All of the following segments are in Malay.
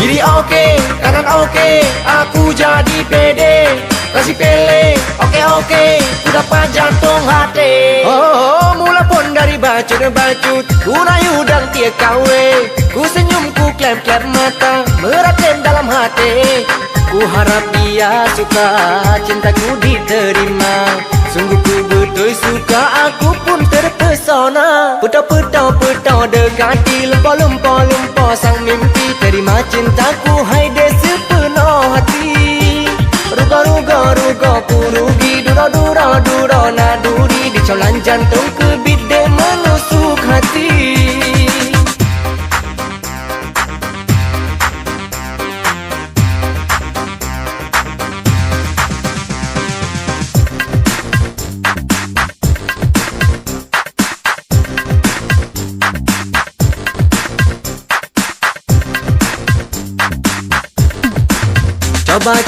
Kiri oke, kanan oke, aku jadi pede. Kasih pele, oke, ku dapat jantung hati. Oh, mula pun dari bacut, ku rayu dan tiap kawe. Ku senyum, ku klep-klep mata, meratem dalam hati. Ku harap dia suka, cintaku diterima. Sungguh ku betul suka, aku pun terpesona. Petau dekati, lempo sang mimpi. Terima cintaku, hai deh sepenuh hati. Ruga ku rugi, dura naduri. Di colan jantung kebit deh menusuk hati.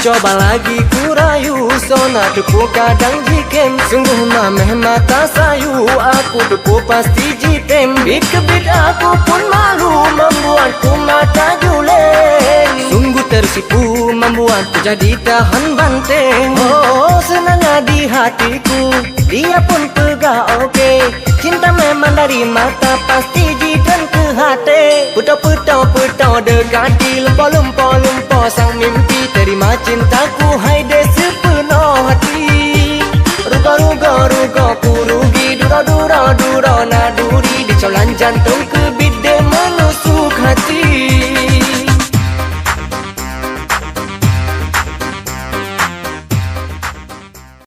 Coba lagi ku rayu, sona deku kadang jikem. Sungguh mameh mata sayu, aku deku pasti jitem. Bit kebit aku pun malu, membuatku mata juling. Sungguh tersipu, membuatku jadi tahan banteng. Oh, senangnya di hatiku, dia pun pegah oke. Cinta memang dari mata, pasti jidan ke hati. Petau dekati, lempo sang mimpi. Terima cintaku, hai deh sepenuh hati. Ruga ku rugi, dura naduri. Di colan jantung ku